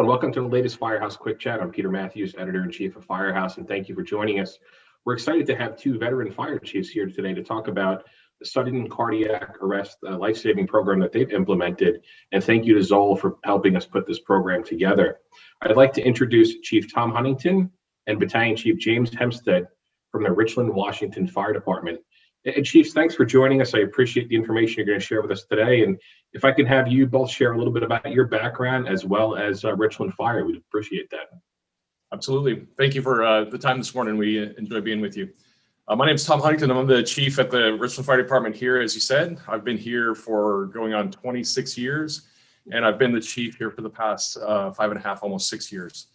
and welcome to the latest Firehouse Quick Chat. I'm Peter Matthews, Editor-in-Chief of Firehouse, and thank you for joining us. We're excited to have two veteran fire chiefs here today to talk about the sudden cardiac arrest life-saving program that they've implemented, and thank you to Zoll for helping us put this program together. I'd like to introduce Chief Tom Huntington and Battalion Chief James Hempstead from the Richland, Washington Fire Department. And Chiefs, thanks for joining us. I appreciate the information you're going to share with us today. And if I can have you both share a little bit about your background as well as Richland Fire, we'd appreciate that. Absolutely. Thank you for the time this morning. We enjoy being with you. My name is Tom Huntington. I'm the chief at the Richland Fire Department here, as you said. I've been here for going on 26 years, and I've been the chief here for the past 5.5, almost 6 years.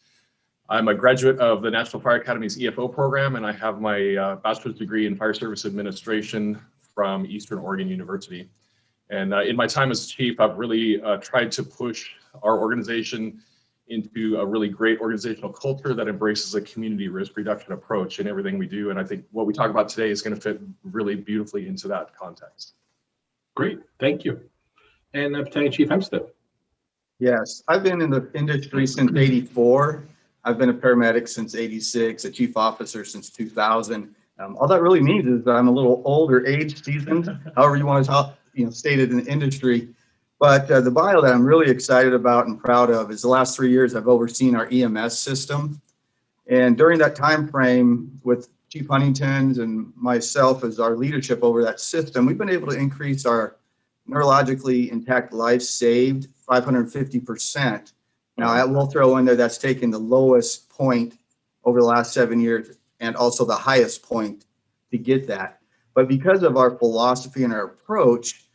I'm a graduate of the National Fire Academy's EFO program, and I have my bachelor's degree in fire service administration from Eastern Oregon University. And in my time as chief, I've really tried to push our organization into a really great organizational culture that embraces a community risk reduction approach in everything we do. And I think what we talk about today is going to fit really beautifully into that context. Great, thank you. And Battalion Chief Hempstead. Yes, I've been in the industry since '84. I've been a paramedic since '86, a chief officer since 2000. All that really means is that I'm a little older, age seasoned, however you want to state it in the industry. But the bio that I'm really excited about and proud of is the last 3 years I've overseen our EMS system. And during that time frame with Chief Huntington and myself as our leadership over that system, we've been able to increase our neurologically intact lives saved 550%. Now, I will throw in there that's taken the lowest point over the last 7 years and also the highest point to get that. But because of our philosophy and our approach,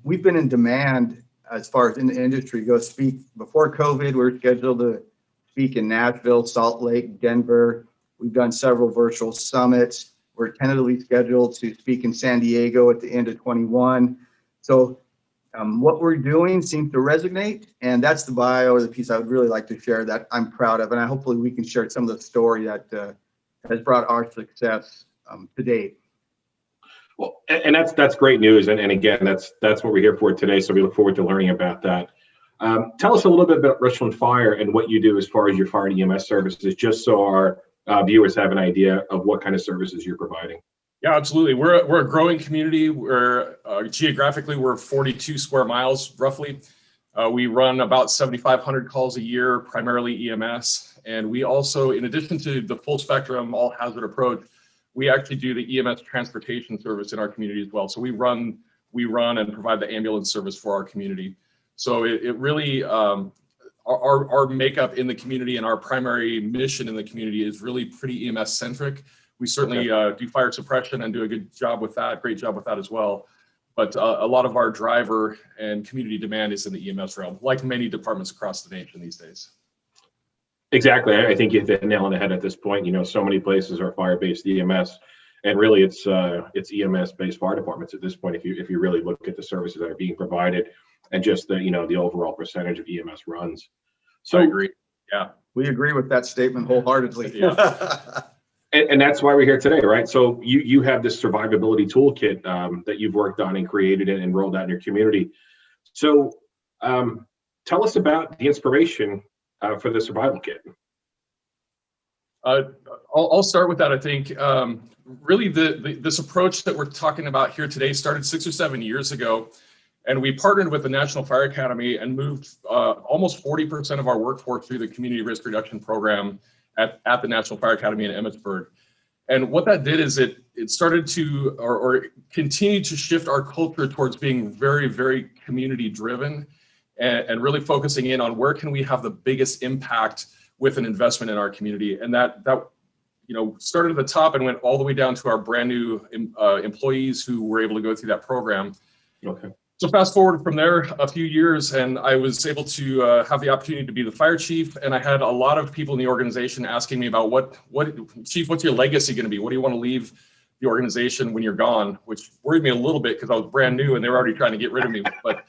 we've been in demand as far as in the industry goes. Speak before COVID, we were scheduled to speak in Nashville, Salt Lake, Denver. We've done several virtual summits. We're tentatively scheduled to speak in San Diego at the end of 21. So what we're doing seems to resonate, and that's the bio or the piece I would really like to share that I'm proud of, and hopefully we can share some of the story that has brought our success to date. Well, and that's great news, and again, that's what we're here for today. So we look forward to learning about that. Tell us a little bit about Richland Fire and what you do as far as your fire and EMS services, just so our viewers have an idea of what kind of services you're providing. Yeah, absolutely. We're a growing community. We're geographically we're 42 square miles roughly. We run about 7,500 calls a year, primarily EMS, and we also, in addition to the full spectrum all hazard approach, we actually do the EMS transportation service in our community as well. So we run and provide the ambulance service for our community. So it really, our makeup in the community and our primary mission in the community is really pretty EMS centric. We certainly do fire suppression and do a good job with that, great job with that as well. But a lot of our driver and community demand is in the EMS realm, like many departments across the nation these days. Exactly. I think you hit the nail on the head at this point. So many places are fire-based EMS, and really it's EMS-based fire departments at this point. If you really look at the services that are being provided, and just the the overall percentage of EMS runs. So I agree. Yeah, we agree with that statement wholeheartedly. Yeah. And that's why we're here today, right? So you have this survivability toolkit that you've worked on and created and rolled out in your community. So tell us about the inspiration for the survival kit. I'll start with that. I think really this approach that we're talking about here today started 6 or 7 years ago, and we partnered with the National Fire Academy and moved almost 40% of our workforce through the Community Risk Reduction Program at the National Fire Academy in Emmitsburg. And what that did is it started to or continued to shift our culture towards being very, very community driven and really focusing in on where can we have the biggest impact with an investment in our community. And that started at the top and went all the way down to our brand new employees who were able to go through that program. Okay. So fast forward from there a few years, and I was able to have the opportunity to be the fire chief, and I had a lot of people in the organization asking me about what Chief, what's your legacy going to be? What do you want to leave the organization when you're gone? Which worried me a little bit because I was brand new and they were already trying to get rid of me. But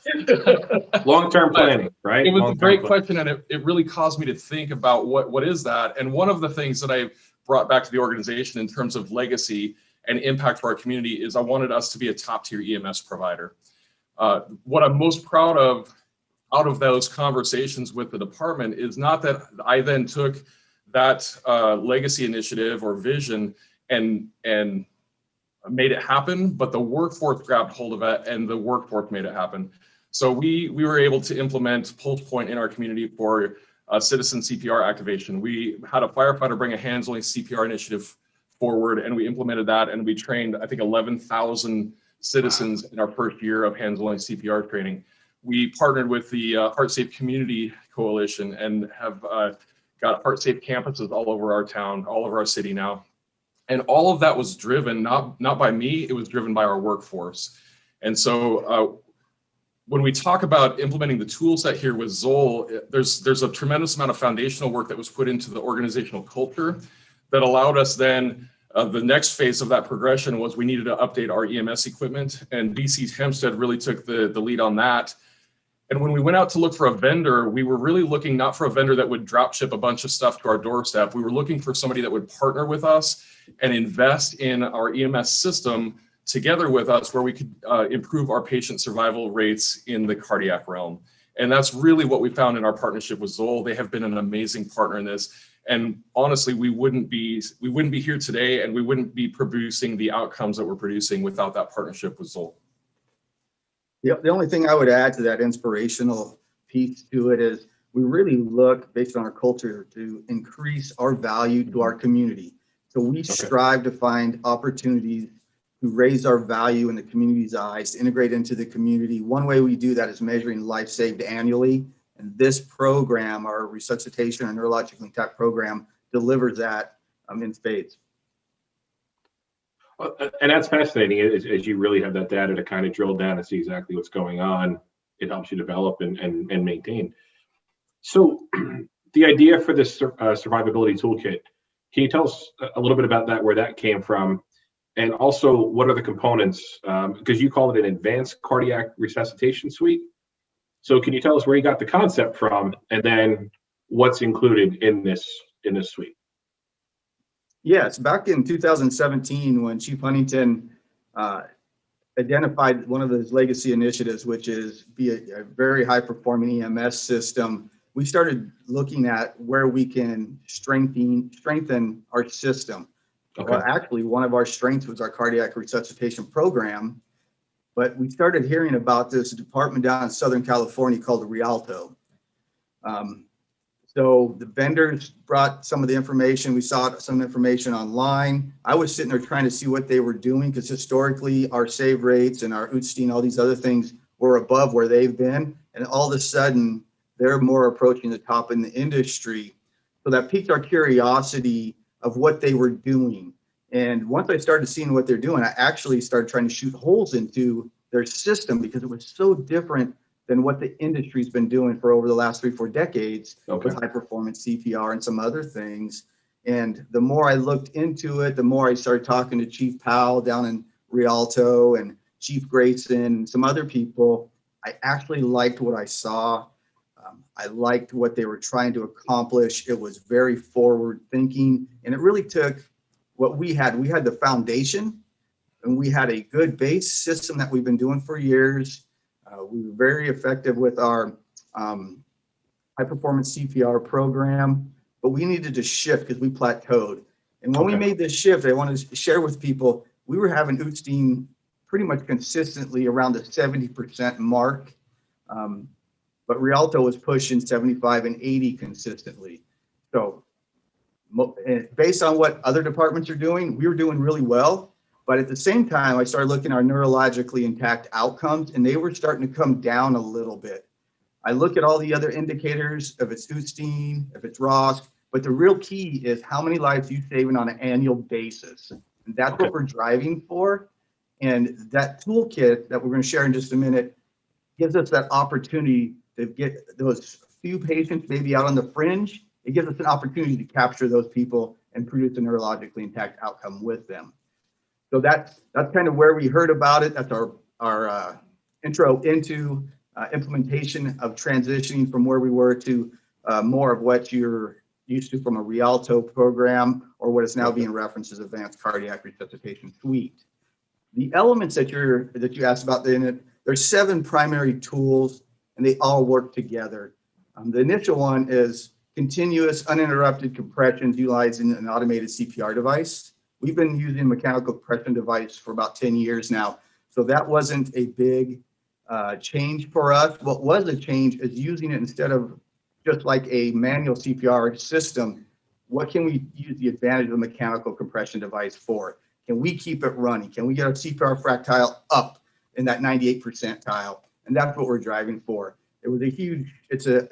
long-term planning, right? It was a great question, and it really caused me to think about what is that. And one of the things that I brought back to the organization in terms of legacy and impact for our community is I wanted us to be a top-tier EMS provider. What I'm most proud of out of those conversations with the department is not that I then took that legacy initiative or vision and made it happen, but the workforce grabbed hold of it and the workforce made it happen. So we were able to implement Pulse Point in our community for citizen CPR activation. We had a firefighter bring a hands-only CPR initiative forward, and we implemented that, and we trained, I think, 11,000 citizens in our first year of hands-only CPR training. We partnered with the HeartSafe Community Coalition and have got HeartSafe campuses all over our town, all over our city now. And all of that was driven, not by me, it was driven by our workforce. And so when we talk about implementing the tool set here with Zoll, there's a tremendous amount of foundational work that was put into the organizational culture that allowed us then, the next phase of that progression was we needed to update our EMS equipment, and BC's Hempstead really took the lead on that. And when we went out to look for a vendor, we were really looking not for a vendor that would drop ship a bunch of stuff to our doorstep. We were looking for somebody that would partner with us and invest in our EMS system together with us, where we could improve our patient survival rates in the cardiac realm. And that's really what we found in our partnership with Zoll. They have been an amazing partner in this. And honestly, we wouldn't be here today, and we wouldn't be producing the outcomes that we're producing without that partnership with Zoll. The only thing I would add to that inspirational piece to it is we really look, based on our culture, to increase our value to our community. So we strive to find opportunities to raise our value in the community's eyes, to integrate into the community. One way we do that is measuring life saved annually. And this program, our resuscitation and neurologically intact program, delivers that in spades. And that's fascinating, as you really have that data to kind of drill down and see exactly what's going on. It helps you develop and maintain. So the idea for this survivability toolkit, can you tell us a little bit about that, where that came from? And also, what are the components? Because you call it an Advanced Cardiac Resuscitation Suite. So can you tell us where you got the concept from, and then what's included in this suite? Yes, back in 2017, when Chief Huntington identified one of his legacy initiatives, which is be a very high-performing EMS system, we started looking at where we can strengthen our system. Okay. Well, actually, one of our strengths was our cardiac resuscitation program, but we started hearing about this department down in Southern California called the Rialto. So the vendors brought some of the information. We saw some information online. I was sitting there trying to see what they were doing, because historically our save rates and our Utstein, all these other things were above where they've been. And all of a sudden they're more approaching the top in the industry. So that piqued our curiosity of what they were doing. And once I started seeing what they're doing, I actually started trying to shoot holes into their system, because it was so different than what the industry's been doing for over the last 3-4 decades with high performance CPR and some other things. And the more I looked into it, the more I started talking to Chief Powell down in Rialto and Chief Grayson and some other people. I actually liked what I saw. I liked what they were trying to accomplish. It was very forward thinking, and it really took what we had. We had the foundation, and we had a good base system that we've been doing for years. We were very effective with our high performance CPR program, but we needed to shift because we plateaued. And when we made this shift, I wanted to share with people, we were having Utstein pretty much consistently around the 70% mark. But Rialto was pushing 75 and 80 consistently. So based on what other departments are doing, we were doing really well. But at the same time, I started looking at our neurologically intact outcomes, and they were starting to come down a little bit. I look at all the other indicators, if it's Utstein, if it's ROSC, but the real key is how many lives you saving on an annual basis. And that's what we're driving for. And that toolkit that we're going to share in just a minute gives us that opportunity to get those few patients maybe out on the fringe. It gives us an opportunity to capture those people and produce a neurologically intact outcome with them. So that's kind of where we heard about it. That's our intro into implementation of transitioning from where we were to more of what you're used to from a Rialto program, or what is now being referenced as Advanced Cardiac Resuscitation Suite. The elements that you asked about in it, there's 7 primary tools and they all work together. The initial one is continuous uninterrupted compressions utilizing an automated CPR device. We've been using mechanical compression device for about 10 years now, so that wasn't a big change for us. What was a change is using it instead of just like a manual CPR system. What can we use the advantage of a mechanical compression device for? Can we keep it running? Can we get our CPR fractile up in that 98th percentile? And that's what we're driving for. It was a huge, it's a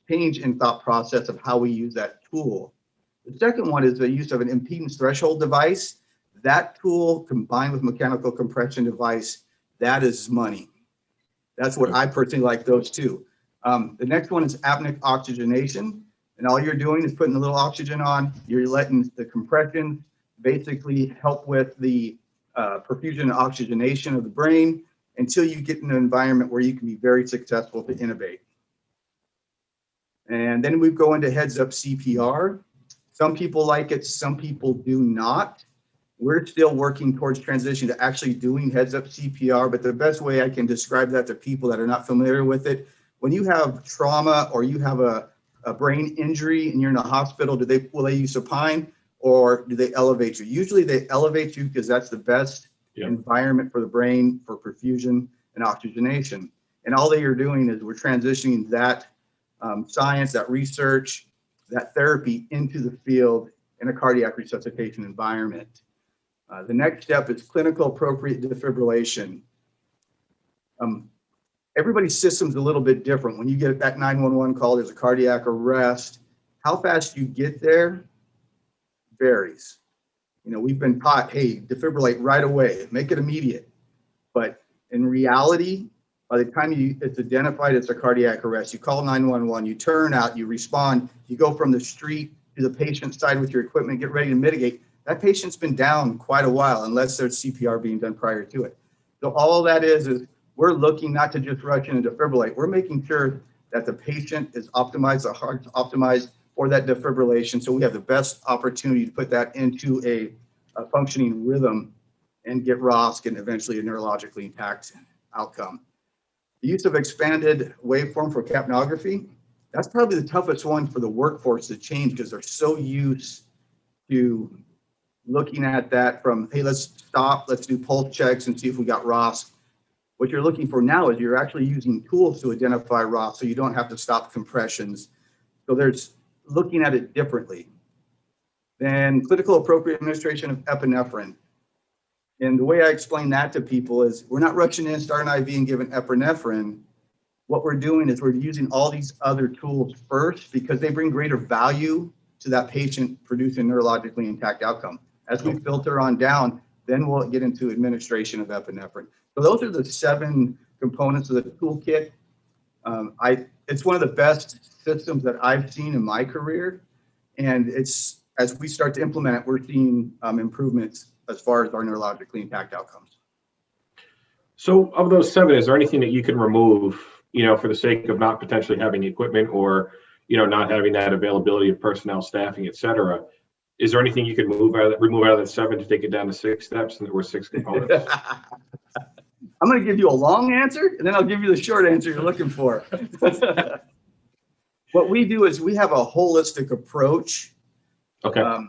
change in thought process of how we use that tool. The second one is the use of an impedance threshold device. That tool combined with mechanical compression device, that is money. That's what I personally like, those two. The next one is apneic oxygenation. And all you're doing is putting a little oxygen on, you're letting the compression basically help with the perfusion and oxygenation of the brain until you get in an environment where you can be very successful to intubate. And then we go into heads up CPR. Some people like it, some people do not. We're still working towards transition to actually doing heads up CPR, but the best way I can describe that to people that are not familiar with it, when you have trauma or you have a brain injury and you're in a hospital, will they use supine or do they elevate you? Usually they elevate you because that's the best environment for the brain for perfusion and oxygenation. And all they are doing is we're transitioning that science, that research, that therapy into the field in a cardiac resuscitation environment. The next step is clinical appropriate defibrillation. Everybody's system's a little bit different. When you get that 911 call, there's a cardiac arrest. How fast you get there varies. You know, we've been taught, hey, defibrillate right away, make it immediate. But in reality, by the time it's identified as a cardiac arrest, you call 911, you turn out, you respond, you go from the street to the patient's side with your equipment, get ready to mitigate. That patient's been down quite a while unless there's CPR being done prior to it. So all that is we're looking not to just rush in and defibrillate. We're making sure that the patient is optimized, the heart's optimized for that defibrillation. So we have the best opportunity to put that into a functioning rhythm and get ROSC and eventually a neurologically intact outcome. The use of expanded waveform for capnography, that's probably the toughest one for the workforce to change because they're so used to looking at that from, hey, let's stop, let's do pulse checks and see if we got ROSC. What you're looking for now is you're actually using tools to identify ROSC so you don't have to stop compressions. So there's looking at it differently. Then clinical appropriate administration of epinephrine. And the way I explain that to people is we're not rushing in, starting IV and giving epinephrine. What we're doing is we're using all these other tools first because they bring greater value to that patient producing neurologically intact outcome. As we filter on down, then we'll get into administration of epinephrine. So those are the 7 components of the toolkit. It's one of the best systems that I've seen in my career. And it's, as we start to implement it, we're seeing improvements as far as our neurologically intact outcomes. So of those 7, is there anything that you can remove, you know, for the sake of not potentially having the equipment or, you know, not having that availability of personnel, staffing, et cetera? Is there anything you can remove out of that 7 to take it down to 6 steps or 6 components? I'm going to give you a long answer, and then I'll give you the short answer you're looking for. What we do is we have a holistic approach to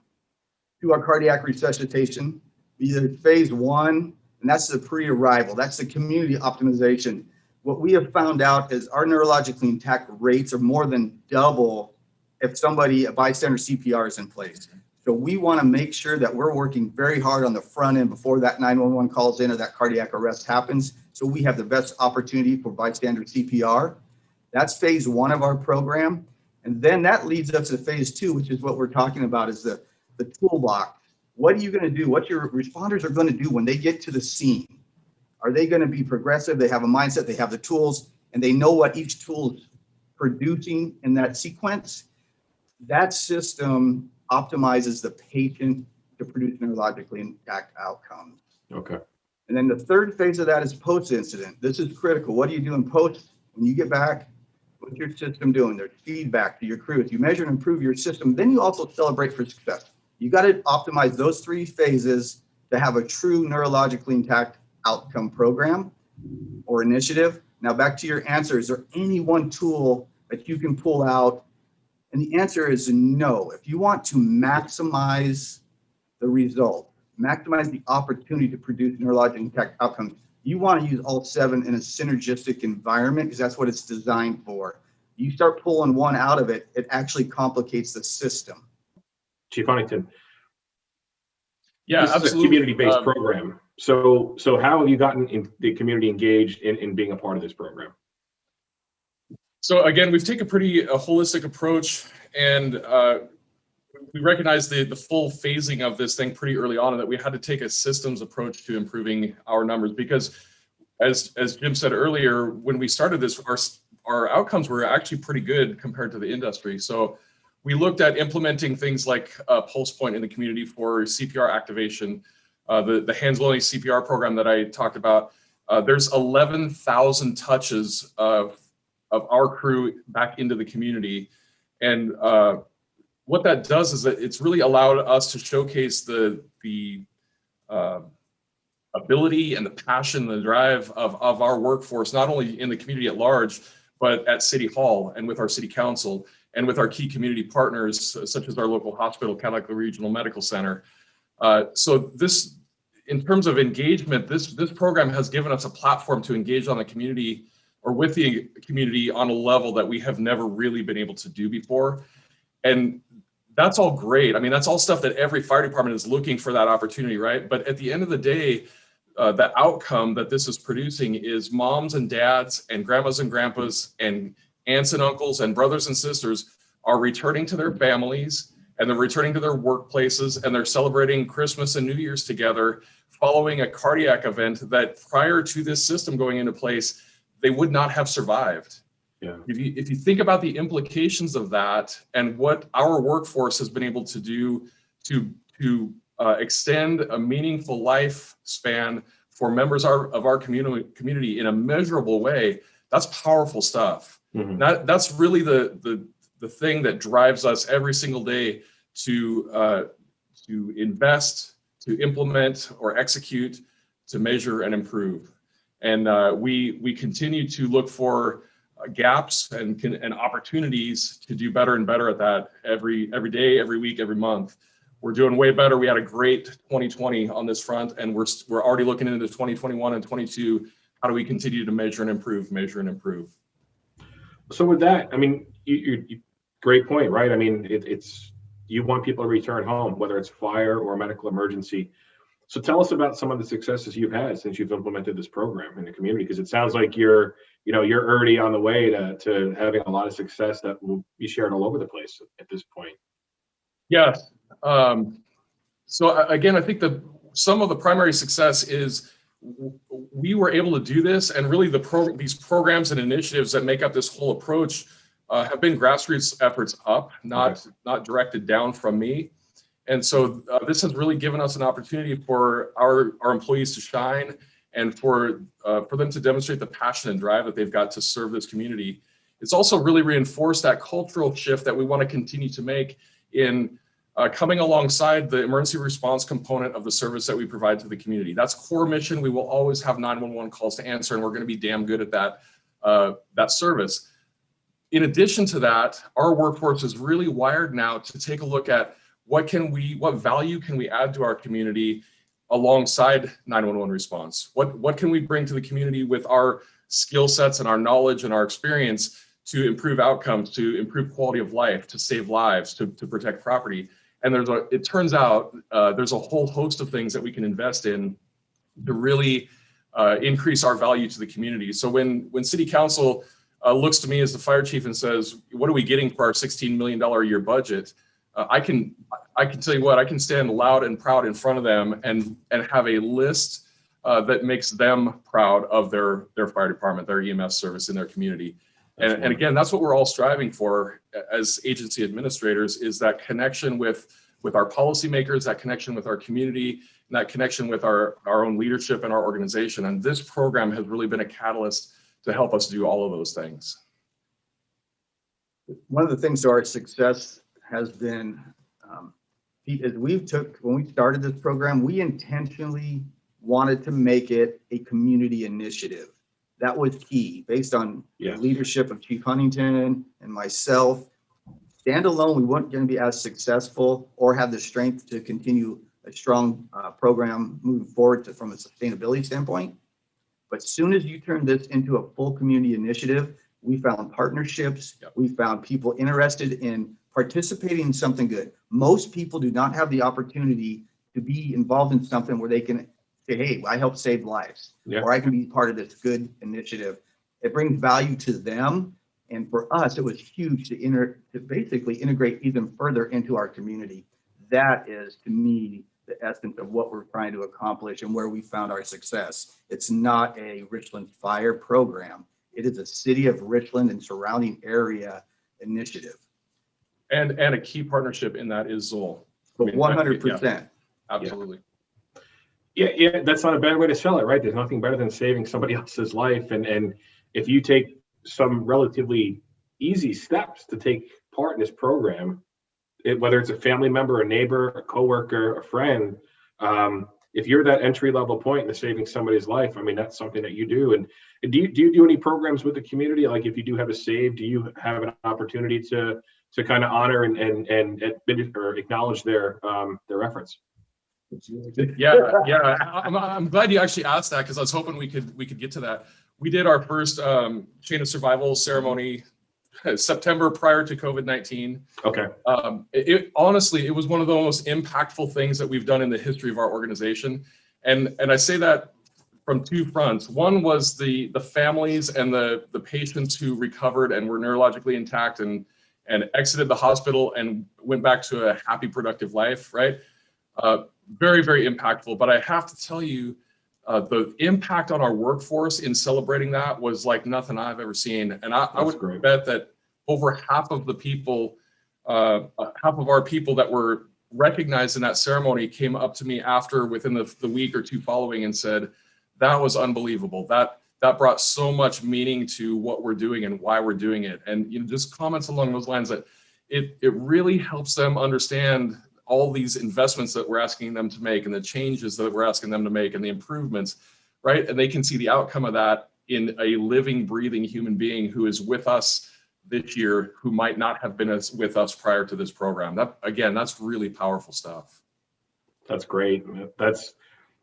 our cardiac resuscitation. Either phase 1, and that's the pre-arrival. That's the community optimization. What we have found out is our neurologically intact rates are more than double if a bystander CPR is in place. So we want to make sure that we're working very hard on the front end before that 911 calls in or that cardiac arrest happens. So we have the best opportunity for bystander CPR. That's phase 1 of our program. And then that leads us to phase 2, which is what we're talking about, is the toolbox. What are you going to do? What your responders are going to do when they get to the scene? Are they going to be progressive? They have a mindset, they have the tools, and they know what each tool is producing in that sequence. That system optimizes the patient to produce neurologically intact outcomes. Okay. And then the third phase of that is post-incident. This is critical. What do you do in post? When you get back, what's your system doing? There's feedback to your crew. If you measure and improve your system, then you also celebrate for success. You got to optimize those 3 phases to have a true neurologically intact outcome program or initiative. Now back to your answer, is there any one tool that you can pull out? And the answer is no. If you want to maximize the result, maximize the opportunity to produce neurologic impact outcomes, you want to use all 7 in a synergistic environment because that's what it's designed for. You start pulling one out of it, it actually complicates the system. Chief Huntington. Yeah, this absolutely. is a community-based program. So how have you gotten in the community engaged in being a part of this program? So again, we've taken a holistic approach, and we recognized the full phasing of this thing pretty early on, and that we had to take a systems approach to improving our numbers, because as Jim said earlier, when we started this, our outcomes were actually pretty good compared to the industry. So we looked at implementing things like a pulse point in the community for CPR activation, the hands-only CPR program that I talked about. There's 11,000 touches of our crew back into the community. And what that does is that it's really allowed us to showcase the ability and the passion, the drive of our workforce, not only in the community at large, but at City Hall and with our City Council and with our key community partners, such as our local hospital, Capnography Regional Medical Center. So this, in terms of engagement, this program has given us a platform to engage on the community, or with the community, on a level that we have never really been able to do before. And that's all great. I mean, that's all stuff that every fire department is looking for, that opportunity, right? But at the end of the day, the outcome that this is producing is moms and dads and grandmas and grandpas and aunts and uncles and brothers and sisters are returning to their families, and they're returning to their workplaces, and they're celebrating Christmas and New Year's together following a cardiac event that prior to this system going into place, they would not have survived. Yeah. If you think about the implications of that and what our workforce has been able to do to extend a meaningful lifespan for members of our community in a measurable way, that's powerful stuff. Mm-hmm. That's really the thing that drives us every single day to invest, to implement or execute, to measure and improve. And we continue to look for gaps and opportunities to do better and better at that every day, every week, every month. We're doing way better. We had a great 2020 on this front, and we're already looking into 2021 and 22. How do we continue to measure and improve? So with that, I mean, you great point, right? I mean, it's you want people to return home, whether it's fire or medical emergency. So tell us about some of the successes you've had since you've implemented this program in the community, because it sounds like you're already on the way to having a lot of success that will be shared all over the place at this point. Yeah. So again, I think some of the primary success is we were able to do this, and really these programs and initiatives that make up this whole approach have been grassroots efforts up, not directed down from me. And so this has really given us an opportunity for our employees to shine, and for them to demonstrate the passion and drive that they've got to serve this community. It's also really reinforced that cultural shift that we want to continue to make in coming alongside the emergency response component of the service that we provide to the community. That's core mission. We will always have 911 calls to answer, and we're going to be damn good at that service. In addition to that, our workforce is really wired now to take a look at what value can we add to our community alongside 911 response? What can we bring to the community with our skill sets and our knowledge and our experience to improve outcomes, to improve quality of life, to save lives, to protect property? And it turns out there's a whole host of things that we can invest in to really increase our value to the community. So when City Council looks to me as the fire chief and says, what are we getting for our $16 million a year budget? I can tell you what, I can stand loud and proud in front of them and have a list that makes them proud of their fire department, their EMS service in their community. And again, that's what we're all striving for as agency administrators, is that connection with our policymakers, that connection with our community, and that connection with our own leadership and our organization. And this program has really been a catalyst to help us do all of those things. One of the things to our success has been, is when we started this program, we intentionally wanted to make it a community initiative. That was key based on the Yes. leadership of Chief Huntington and myself. Standalone, we weren't going to be as successful or have the strength to continue a strong program moving forward from a sustainability standpoint. But as soon as you turn this into a full community initiative, we found partnerships. Yep. We found people interested in participating in something good. Most people do not have the opportunity to be involved in something where they can say, hey, I helped save lives, Yeah. or I can be part of this good initiative. It brings value to them. And for us, it was huge to basically integrate even further into our community. That is, to me, the essence of what we're trying to accomplish and where we found our success. It's not a Richland Fire program. It is a City of Richland and surrounding area initiative. And a key partnership in that is Zoll. But 100%. Yeah, absolutely. Yeah, that's not a bad way to sell it, right? There's nothing better than saving somebody else's life. And if you take some relatively easy steps to take part in this program, whether it's a family member, a neighbor, a coworker, a friend, if you're that entry level point into saving somebody's life, I mean, that's something that you do. And do you do any programs with the community? Like if you do have a save, do you have an opportunity to kind of honor and or acknowledge their efforts? Yeah. I'm glad you actually asked that, because I was hoping we could get to that. We did our first chain of survival ceremony September prior to COVID-19. Okay. Honestly, it was one of the most impactful things that we've done in the history of our organization. And I say that from two fronts. One was the families and the patients who recovered and were neurologically intact and exited the hospital and went back to a happy, productive life, right? Very, very impactful. But I have to tell you, the impact on our workforce in celebrating that was like nothing I've ever seen. And I would bet that over half of the people, half of our people that were recognized in that ceremony came up to me after, within the week or two following, and said, that was unbelievable. That brought so much meaning to what we're doing and why we're doing it. And just comments along those lines, that it really helps them understand all these investments that we're asking them to make and the changes that we're asking them to make and the improvements, right? And they can see the outcome of that in a living, breathing human being who is with us this year, who might not have been with us prior to this program. That's really powerful stuff. That's great.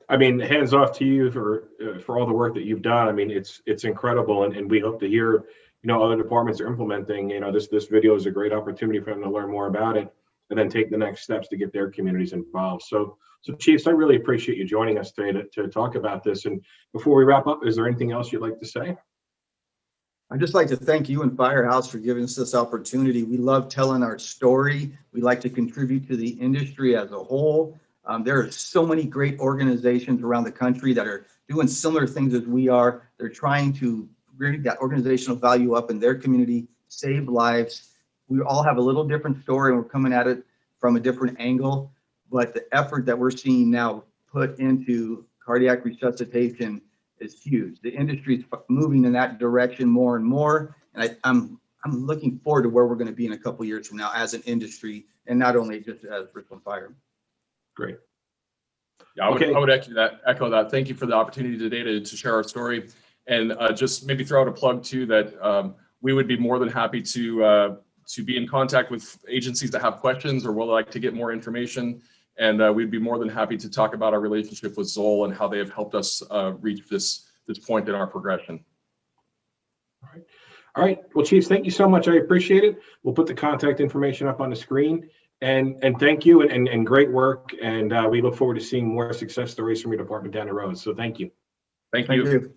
I mean, hands off to you for all the work that you've done. I mean, it's incredible. And we hope to hear, other departments are implementing, this video is a great opportunity for them to learn more about it and then take the next steps to get their communities involved. So Chiefs, I really appreciate you joining us today to talk about this. And before we wrap up, is there anything else you'd like to say? I'd just like to thank you and Firehouse for giving us this opportunity. We love telling our story. We like to contribute to the industry as a whole. There are so many great organizations around the country that are doing similar things as we are. They're trying to bring that organizational value up in their community, save lives. We all have a little different story and we're coming at it from a different angle, but the effort that we're seeing now put into cardiac resuscitation is huge. The industry is moving in that direction more and more, and I'm looking forward to where we're going to be in a couple of years from now as an industry, and not only just as Richland Fire. Great. Yeah, I would echo that. Thank you for the opportunity today to share our story, and just maybe throw out a plug too that we would be more than happy to be in contact with agencies that have questions or would like to get more information. And we'd be more than happy to talk about our relationship with Zoll and how they have helped us reach this point in our progression. All right. Well, Chiefs, thank you so much. I appreciate it. We'll put the contact information up on the screen. And thank you and great work. And we look forward to seeing more success stories from your department down the road. So thank you. Thank you.